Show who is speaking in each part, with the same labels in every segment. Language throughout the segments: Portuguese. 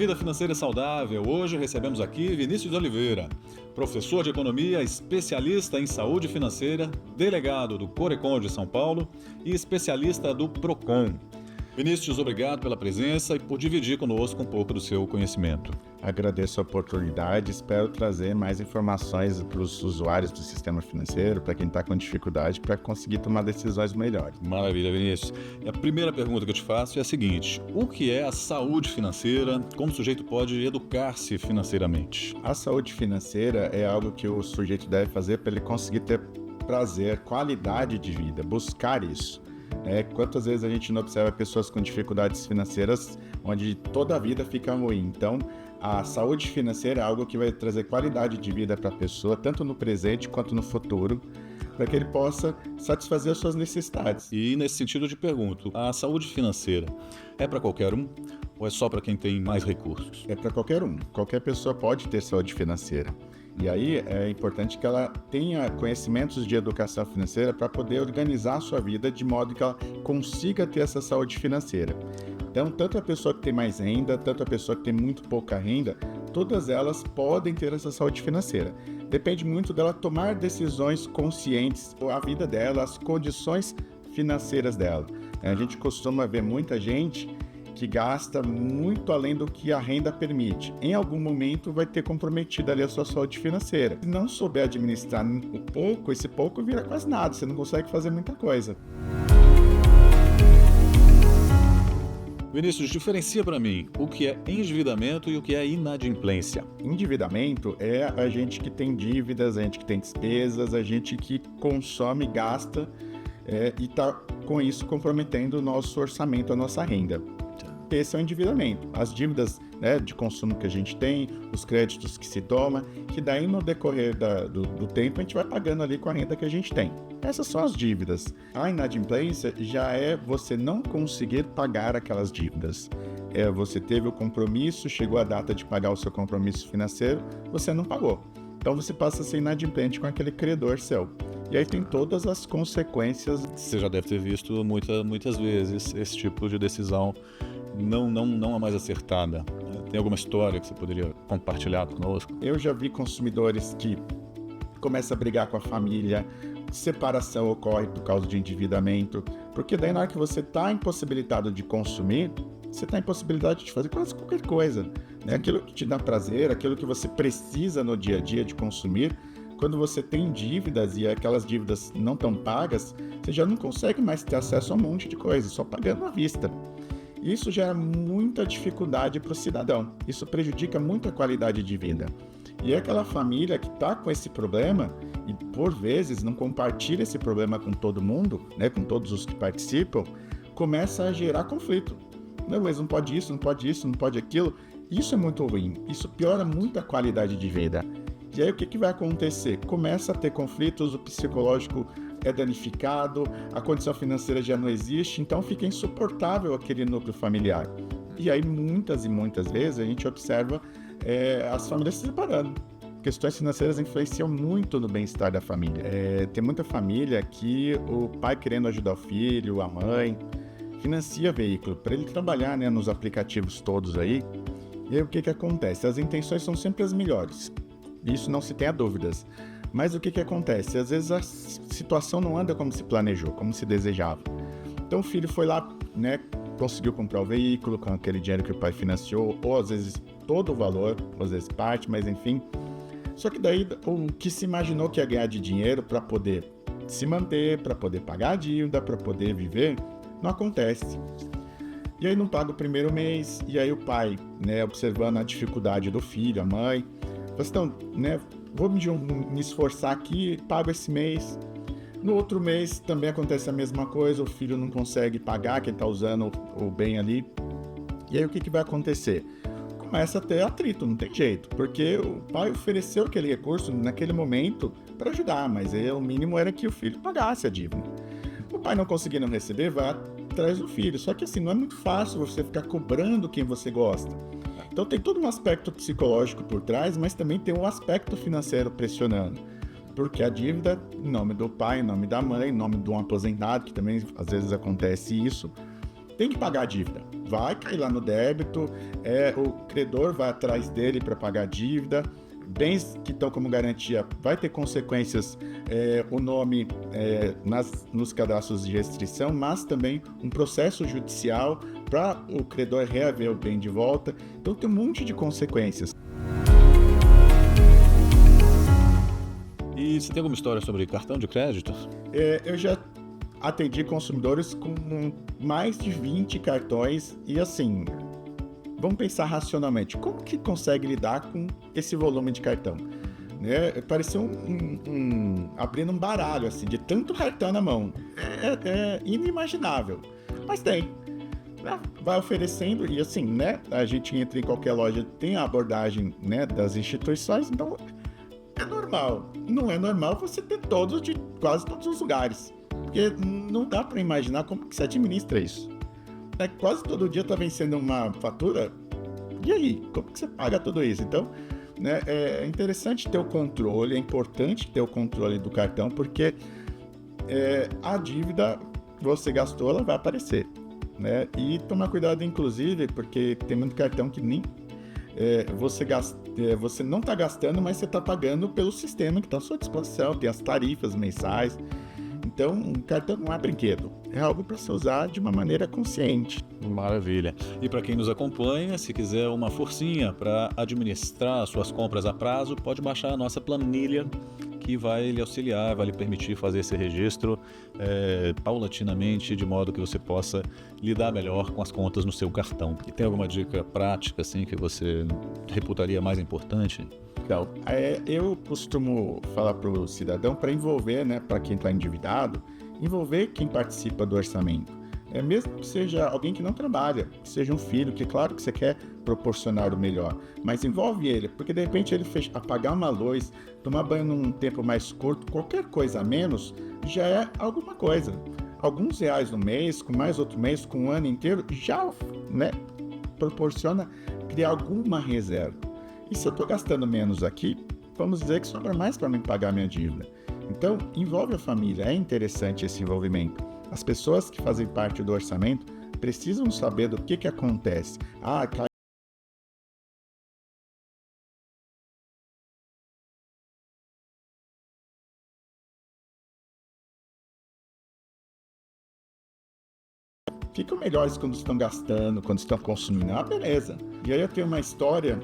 Speaker 1: Vida Financeira Saudável. Hoje recebemos aqui Vinícius Oliveira, professor de economia, especialista em saúde financeira, delegado do Corecon de São Paulo e especialista do Procon. Vinícius, obrigado pela presença e por dividir conosco um pouco do seu conhecimento.
Speaker 2: Agradeço a oportunidade, espero trazer mais informações para os usuários do sistema financeiro, para quem está com dificuldade, para conseguir tomar decisões melhores.
Speaker 1: Maravilha, Vinícius. E a primeira pergunta que eu te faço é a seguinte: o que é a saúde financeira? Como o sujeito pode educar-se financeiramente?
Speaker 2: A saúde financeira é algo que o sujeito deve fazer para ele conseguir ter prazer, qualidade de vida, buscar isso. Quantas vezes a gente não observa pessoas com dificuldades financeiras onde toda a vida fica ruim? Então, a saúde financeira é algo que vai trazer qualidade de vida para a pessoa, tanto no presente quanto no futuro, para que ele possa satisfazer as suas necessidades.
Speaker 1: E nesse sentido eu te pergunto, a saúde financeira é para qualquer um ou é só para quem tem mais recursos?
Speaker 2: É para qualquer um. Qualquer pessoa pode ter saúde financeira. E aí é importante que ela tenha conhecimentos de educação financeira para poder organizar a sua vida de modo que ela consiga ter essa saúde financeira. Então, tanto a pessoa que tem mais renda, tanto a pessoa que tem muito pouca renda, todas elas podem ter essa saúde financeira. Depende muito dela tomar decisões conscientes, a vida dela, as condições financeiras dela. A gente costuma ver muita gente que gasta muito além do que a renda permite. Em algum momento vai ter comprometido ali a sua saúde financeira. Se não souber administrar um pouco, esse pouco vira quase nada, você não consegue fazer muita coisa.
Speaker 1: Vinícius, diferencia para mim o que é endividamento e o que é inadimplência.
Speaker 2: Endividamento é a gente que tem dívidas, a gente que tem despesas, a gente que consome, gasta e está com isso comprometendo o nosso orçamento, a nossa renda. Esse é o endividamento. As dívidas de consumo que a gente tem, os créditos que se toma, que daí no decorrer do tempo a gente vai pagando ali com a renda que a gente tem. Essas são as dívidas. A inadimplência já é você não conseguir pagar aquelas dívidas. Você teve o compromisso, chegou a data de pagar o seu compromisso financeiro, você não pagou. Então você passa a ser inadimplente com aquele credor seu. E aí tem todas as consequências.
Speaker 1: Você já deve ter visto muitas vezes esse tipo de decisão não a mais acertada. Tem alguma história que você poderia compartilhar conosco?
Speaker 2: Eu já vi consumidores que começam a brigar com a família, separação ocorre por causa de endividamento, porque daí na hora que você está impossibilitado de consumir, você está impossibilitado de fazer quase qualquer coisa. Aquilo que te dá prazer, aquilo que você precisa no dia a dia de consumir, quando você tem dívidas e aquelas dívidas não estão pagas, você já não consegue mais ter acesso a um monte de coisa, só pagando à vista. Isso gera muita dificuldade para o cidadão. Isso prejudica muito a qualidade de vida. E aquela família que está com esse problema e, por vezes, não compartilha esse problema com todo mundo, com todos os que participam, começa a gerar conflito. Não, mas não pode isso, não pode isso, não pode aquilo. Isso é muito ruim. Isso piora muito a qualidade de vida. E aí o que vai acontecer? Começa a ter conflitos, o psicológico é danificado, a condição financeira já não existe, então fica insuportável aquele núcleo familiar. E aí muitas e muitas vezes a gente observa as famílias se separando. Questões financeiras influenciam muito no bem-estar da família. Tem muita família que o pai querendo ajudar o filho, a mãe, financia veículo para ele trabalhar nos aplicativos todos aí. E aí o que acontece? As intenções são sempre as melhores. Isso não se tenha dúvidas. Mas o que acontece? Às vezes a situação não anda como se planejou, como se desejava. Então o filho foi lá, conseguiu comprar o veículo com aquele dinheiro que o pai financiou, ou às vezes todo o valor, ou às vezes parte, mas enfim. Só que daí o que se imaginou que ia ganhar de dinheiro para poder se manter, para poder pagar a dívida, para poder viver, não acontece. E aí não paga o primeiro mês, e aí o pai, observando a dificuldade do filho, a mãe, então, vou me esforçar aqui, pago esse mês. No outro mês também acontece a mesma coisa, o filho não consegue pagar, quem está usando o bem ali. E aí o que vai acontecer? Começa a ter atrito, não tem jeito, porque o pai ofereceu aquele recurso naquele momento para ajudar, mas o mínimo era que o filho pagasse a dívida. O pai não conseguindo receber, vai atrás do filho. Só que assim, não é muito fácil você ficar cobrando quem você gosta. Então tem todo um aspecto psicológico por trás, mas também tem um aspecto financeiro pressionando. Porque a dívida, em nome do pai, em nome da mãe, em nome de um aposentado, que também às vezes acontece isso, tem que pagar a dívida. vai cair lá no débito, o credor vai atrás dele para pagar a dívida, bens que estão como garantia vai ter consequências, o nome nos cadastros de restrição, mas também um processo judicial para o credor reaver o bem de volta. Então tem um monte de consequências.
Speaker 1: E você tem alguma história sobre cartão de crédito?
Speaker 2: Eu já atendi consumidores com mais de 20 cartões e assim, vamos pensar racionalmente, como que consegue lidar com esse volume de cartão? Né? Parecia abrindo um baralho, assim, de tanto cartão na mão. É inimaginável, mas tem. Vai oferecendo e assim, né? A gente entra em qualquer loja, tem a abordagem, né, das instituições, então é normal. Não é normal você ter todos de quase todos os lugares, porque não dá para imaginar como que você administra isso. Quase todo dia tá vencendo uma fatura, e aí? Como que você paga tudo isso? Então, né, é interessante ter o controle, é importante ter o controle do cartão, porque a dívida você gastou, ela vai aparecer, né? E tomar cuidado, inclusive, porque tem muito cartão que nem você não está gastando, mas você está pagando pelo sistema que está à sua disposição, tem as tarifas mensais. Então, um cartão não é brinquedo, é algo para se usar de uma maneira consciente.
Speaker 1: Maravilha. E para quem nos acompanha, se quiser uma forcinha para administrar suas compras a prazo, pode baixar a nossa planilha, que vai lhe auxiliar, vai lhe permitir fazer esse registro paulatinamente, de modo que você possa lidar melhor com as contas no seu cartão. E tem alguma dica prática assim que você reputaria mais importante?
Speaker 2: Então, eu costumo falar para o cidadão para envolver, né, para quem está endividado, envolver quem participa do orçamento. Mesmo que seja alguém que não trabalha, que seja um filho, que claro que você quer proporcionar o melhor, mas envolve ele, porque de repente ele apagar uma luz, tomar banho num tempo mais curto, qualquer coisa a menos, já é alguma coisa. Alguns reais no mês, com mais outro mês, com um ano inteiro, já, né, proporciona criar alguma reserva. E se eu estou gastando menos aqui, vamos dizer que sobra mais para mim pagar minha dívida. Então, envolve a família, é interessante esse envolvimento. As pessoas que fazem parte do orçamento precisam saber do que acontece. Ficam melhores quando estão gastando, quando estão consumindo. Beleza. E aí eu tenho uma história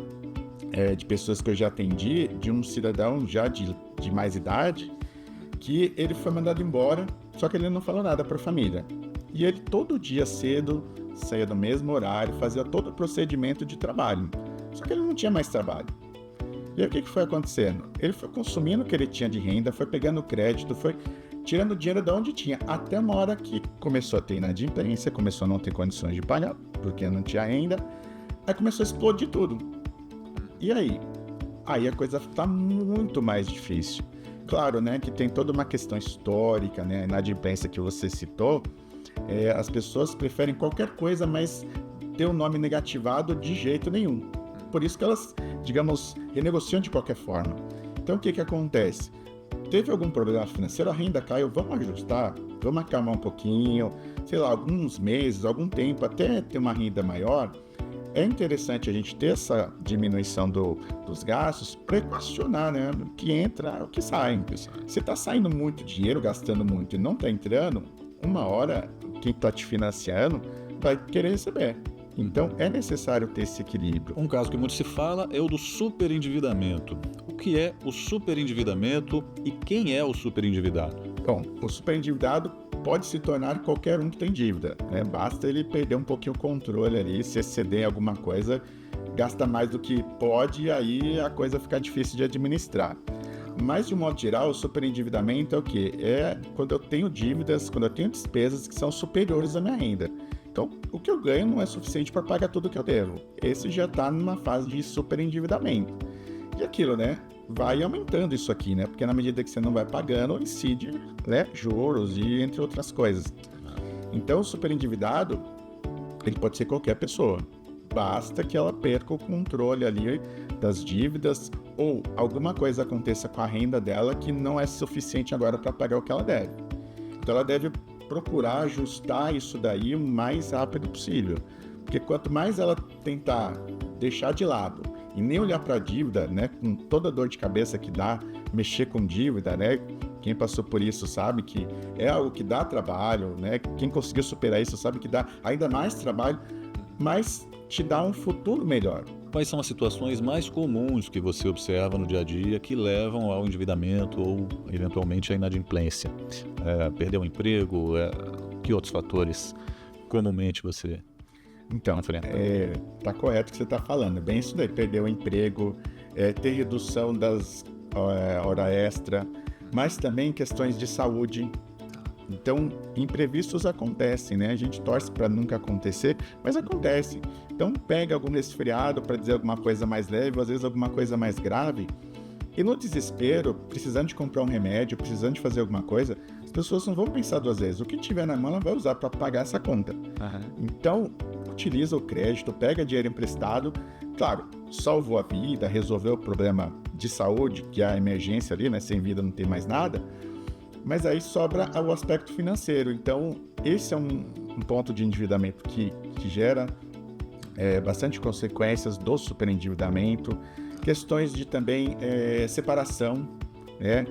Speaker 2: de pessoas que eu já atendi, de um cidadão já de mais idade, que ele foi mandado embora, só que ele não falou nada para a família. E ele todo dia cedo saía do mesmo horário, fazia todo o procedimento de trabalho. Só que ele não tinha mais trabalho. E aí o que foi acontecendo? Ele foi consumindo o que ele tinha de renda, foi pegando crédito, foi tirando dinheiro de onde tinha, até uma hora que começou a ter inadimplência, começou a não ter condições de pagar, porque não tinha renda, aí começou a explodir tudo. E aí? Aí a coisa está muito mais difícil. Claro, né, que tem toda uma questão histórica, né, a inadimplência que você citou, as pessoas preferem qualquer coisa, mas ter o nome negativado de jeito nenhum. Por isso que elas, digamos, renegociam de qualquer forma. Então o que acontece? Teve algum problema financeiro, a renda caiu, vamos ajustar, vamos acalmar um pouquinho, sei lá, alguns meses, algum tempo, até ter uma renda maior. É interessante a gente ter essa diminuição dos gastos para equacionar, né? O que entra, o que sai. Se está saindo muito dinheiro, gastando muito e não está entrando, uma hora quem está te financiando vai querer receber. Então é necessário ter esse equilíbrio.
Speaker 1: Um caso que muito se fala é o do superendividamento. O que é o superendividamento e quem é o superendividado?
Speaker 2: Bom, o superendividado pode se tornar qualquer um que tem dívida, né? Basta ele perder um pouquinho o controle ali, se exceder em alguma coisa, gasta mais do que pode e aí a coisa fica difícil de administrar. Mas, de um modo geral, o superendividamento é o quê? É quando eu tenho dívidas, quando eu tenho despesas que são superiores à minha renda. Então, o que eu ganho não é suficiente para pagar tudo que eu devo. Esse já está numa fase de superendividamento. E aquilo, né? Vai aumentando isso aqui, né? Porque na medida que você não vai pagando, incide, né, juros e entre outras coisas. Então, o superendividado, ele pode ser qualquer pessoa. Basta que ela perca o controle ali das dívidas ou alguma coisa aconteça com a renda dela que não é suficiente agora para pagar o que ela deve. Então, ela deve procurar ajustar isso daí o mais rápido possível. Porque quanto mais ela tentar deixar de lado e nem olhar para a dívida, né, com toda a dor de cabeça que dá mexer com dívida, né? Quem passou por isso sabe que é algo que dá trabalho, né? Quem conseguiu superar isso sabe que dá ainda mais trabalho, mas te dá um futuro melhor.
Speaker 1: Quais são as situações mais comuns que você observa no dia a dia que levam ao endividamento ou, eventualmente, à inadimplência? Perder o emprego? Que outros fatores comumente você
Speaker 2: Então,
Speaker 1: enfrenta?
Speaker 2: tá correto o que você está falando. Bem isso daí, perder o emprego, ter redução das hora extra, mas também questões de saúde. Então, imprevistos acontecem, né? A gente torce para nunca acontecer, mas acontece. Então, pega algum resfriado, para dizer alguma coisa mais leve, ou às vezes alguma coisa mais grave, e no desespero, precisando de comprar um remédio, precisando de fazer alguma coisa, as pessoas não vão pensar duas vezes. O que tiver na mão, ela vai usar para pagar essa conta. Então, utiliza o crédito, pega dinheiro emprestado. Claro, salvou a vida, resolveu o problema de saúde, que é a emergência ali, né? Sem vida não tem mais nada. Mas aí sobra o aspecto financeiro. Então, esse é um ponto de endividamento que gera bastante consequências do superendividamento. Questões de também separação, né?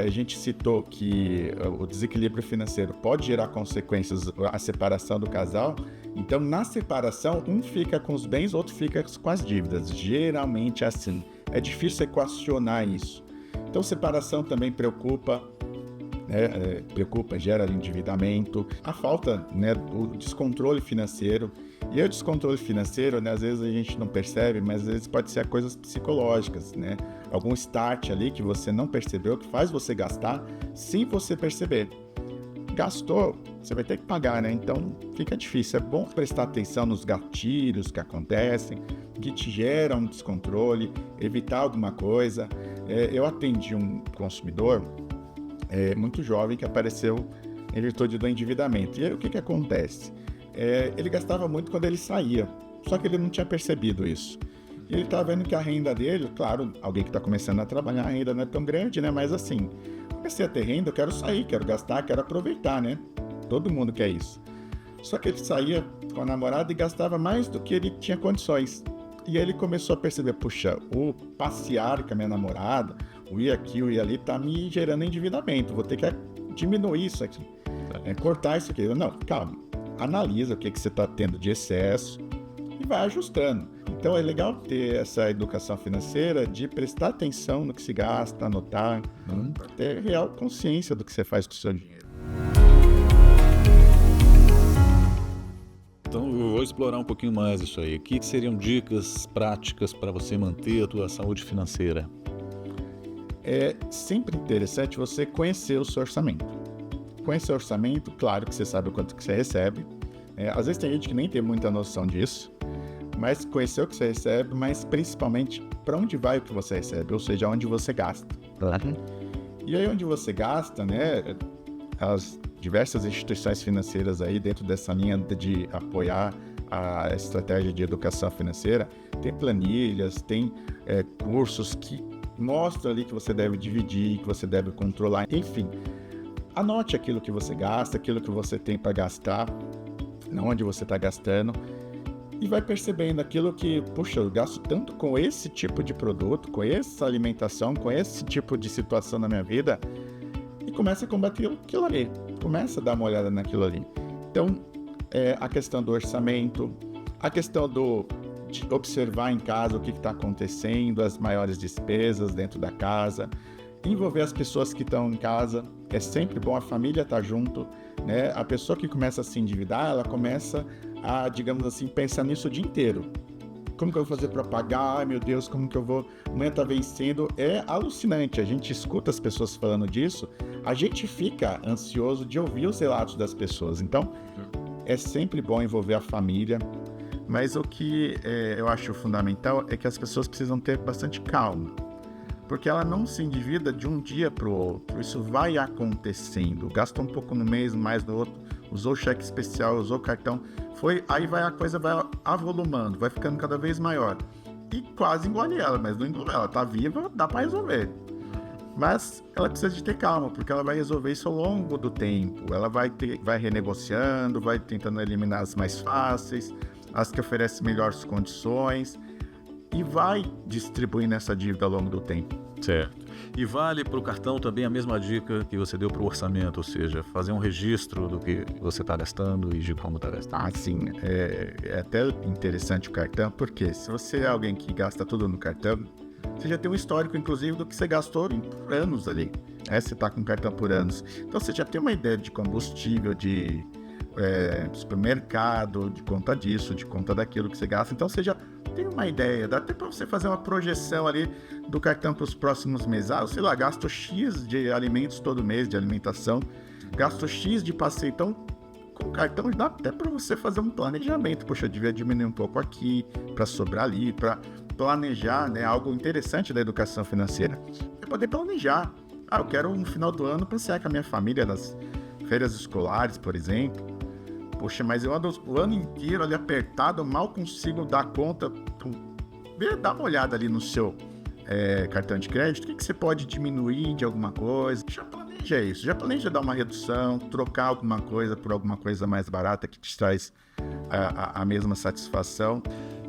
Speaker 2: A gente citou que o desequilíbrio financeiro pode gerar consequências, a separação do casal. Então, na separação, um fica com os bens, outro fica com as dívidas. Geralmente é assim. É difícil equacionar isso. Então, separação também preocupa. Gera endividamento, a falta, né, do descontrole financeiro. E o descontrole financeiro, né, às vezes a gente não percebe, mas às vezes pode ser coisas psicológicas, né? Algum start ali que você não percebeu, que faz você gastar sem você perceber. Gastou, você vai ter que pagar, né? Então fica difícil. É bom prestar atenção nos gatilhos que acontecem, que te geram um descontrole, evitar alguma coisa. Eu atendi um consumidor muito jovem que apareceu em virtude do endividamento. E aí o que acontece? Ele gastava muito quando ele saía, só que ele não tinha percebido isso. E ele estava vendo que a renda dele, claro, alguém que está começando a trabalhar, a renda não é tão grande, né? Mas assim, comecei a ter renda, eu quero sair, quero gastar, quero aproveitar, né? Todo mundo quer isso. Só que ele saía com a namorada e gastava mais do que ele tinha condições. E aí ele começou a perceber, puxa, o passear com a minha namorada, o ir aqui, o ir ali, tá me gerando endividamento, vou ter que diminuir isso aqui, cortar isso aqui. Não, calma, analisa o que você está tendo de excesso e vai ajustando. Então é legal ter essa educação financeira de prestar atenção no que se gasta, anotar, ter real consciência do que você faz com o seu dinheiro.
Speaker 1: Então eu vou explorar um pouquinho mais isso aí. O que seriam dicas práticas para você manter a tua saúde financeira?
Speaker 2: É sempre interessante você conhecer o seu orçamento. Conhecer o orçamento, claro que você sabe o quanto que você recebe. Às vezes tem gente que nem tem muita noção disso, mas conhecer o que você recebe, mas principalmente para onde vai o que você recebe, ou seja, onde você gasta. E aí onde você gasta, né, as diversas instituições financeiras aí dentro dessa linha de apoiar a estratégia de educação financeira, tem planilhas, tem cursos que mostram ali que você deve dividir, que você deve controlar, enfim. Anote aquilo que você gasta, aquilo que você tem para gastar, onde você está gastando, e vai percebendo aquilo que, puxa, eu gasto tanto com esse tipo de produto, com essa alimentação, com esse tipo de situação na minha vida, e começa a combater aquilo ali, começa a dar uma olhada naquilo ali. Então, a questão do orçamento, a questão de observar em casa o que está acontecendo, as maiores despesas dentro da casa, envolver as pessoas que estão em casa. É sempre bom a família estar junto, né? A pessoa que começa a se endividar, ela começa a, digamos assim, pensar nisso o dia inteiro. Como que eu vou fazer para pagar? Ai, meu Deus, como que eu vou? Amanhã tá vencendo. É alucinante. A gente escuta as pessoas falando disso, a gente fica ansioso de ouvir os relatos das pessoas. Então, é sempre bom envolver a família. Mas o que eu acho fundamental é que as pessoas precisam ter bastante calma, porque ela não se endivida de um dia para o outro. Isso vai acontecendo. Gasta um pouco no mês, mais no outro, usou cheque especial, usou cartão, aí a coisa vai avolumando, vai ficando cada vez maior. E quase engole ela, mas não engole ela. Tá viva, dá para resolver. Mas ela precisa de ter calma, porque ela vai resolver isso ao longo do tempo. Ela vai renegociando, vai tentando eliminar as mais fáceis. as que oferecem melhores condições, e vai distribuindo essa dívida ao longo do tempo.
Speaker 1: Certo. E vale para o cartão também a mesma dica que você deu para o orçamento, ou seja, fazer um registro do que você está gastando e de como está gastando.
Speaker 2: Sim, é até interessante o cartão, porque se você é alguém que gasta tudo no cartão, você já tem um histórico, inclusive, do que você gastou por anos ali. Você está com cartão por anos. Então você já tem uma ideia de combustível, de supermercado, de conta disso, de conta daquilo que você gasta. Então você já tem uma ideia, dá até para você fazer uma projeção ali do cartão para os próximos meses. Sei lá, gasto X de alimentos todo mês, de alimentação, gasto X de passeio. Então, com o cartão dá até para você fazer um planejamento. Poxa, eu devia diminuir um pouco aqui, para sobrar ali, para planejar, né? Algo interessante da educação financeira. É poder planejar. Eu quero no final do ano passear com a minha família nas férias escolares, por exemplo. Poxa, mas eu ando o ano inteiro ali apertado, eu mal consigo dar conta. Dá uma olhada ali no seu cartão de crédito, o que você pode diminuir de alguma coisa. Já planeja isso, já planeja dar uma redução, trocar alguma coisa por alguma coisa mais barata que te traz a mesma satisfação.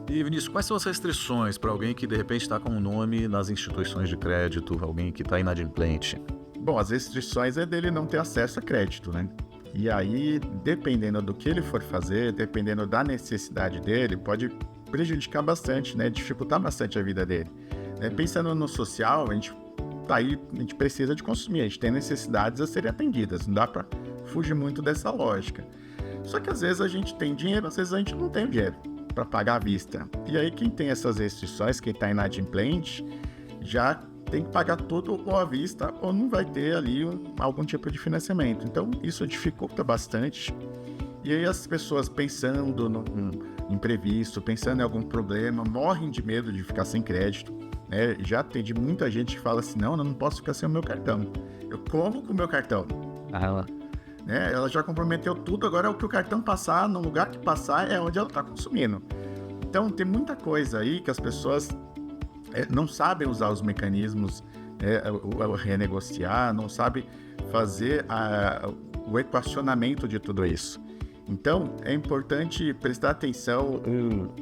Speaker 1: E, Vinícius, quais são as restrições para alguém que de repente está com um nome nas instituições de crédito, alguém que está inadimplente?
Speaker 2: Bom, as restrições é dele não ter acesso a crédito, né? E aí, dependendo do que ele for fazer, dependendo da necessidade dele, pode prejudicar bastante, né? Dificultar bastante a vida dele. Pensando no social, a gente precisa de consumir, a gente tem necessidades a serem atendidas, não dá para fugir muito dessa lógica. Só que às vezes a gente tem dinheiro, às vezes a gente não tem dinheiro para pagar à vista. E aí quem tem essas restrições, quem está inadimplente, já tem que pagar tudo ou à vista ou não vai ter ali algum tipo de financiamento. Então isso dificulta bastante. E aí as pessoas pensando no imprevisto, pensando em algum problema, morrem de medo de ficar sem crédito. Já atendi muita gente que fala assim, não posso ficar sem o meu cartão. Eu como com o meu cartão. Ela já comprometeu tudo, agora é o que o cartão passar, no lugar que passar é onde ela está consumindo. Então tem muita coisa aí que as pessoas não sabem usar os mecanismos, o renegociar, não sabem fazer o equacionamento de tudo isso. Então, é importante prestar atenção.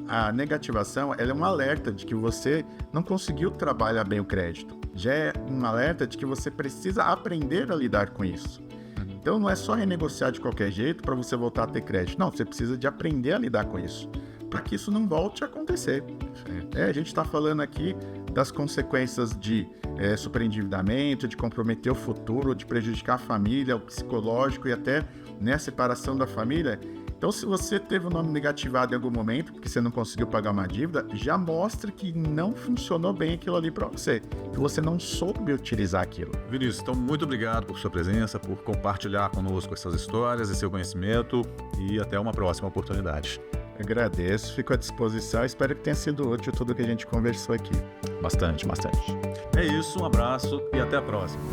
Speaker 2: A negativação ela é um alerta de que você não conseguiu trabalhar bem o crédito. Já é um alerta de que você precisa aprender a lidar com isso. Então, não é só renegociar de qualquer jeito para você voltar a ter crédito. Não, você precisa de aprender a lidar com isso, para que isso não volte a acontecer. A gente está falando aqui das consequências de superendividamento, de comprometer o futuro, de prejudicar a família, o psicológico e até a separação da família. Então, se você teve o nome negativado em algum momento, porque você não conseguiu pagar uma dívida, já mostra que não funcionou bem aquilo ali para você, que você não soube utilizar aquilo.
Speaker 1: Vinícius, então muito obrigado por sua presença, por compartilhar conosco essas histórias e seu conhecimento, e até uma próxima oportunidade.
Speaker 2: Agradeço, fico à disposição, espero que tenha sido útil tudo que a gente conversou aqui.
Speaker 1: Bastante. É isso, um abraço e até a próxima.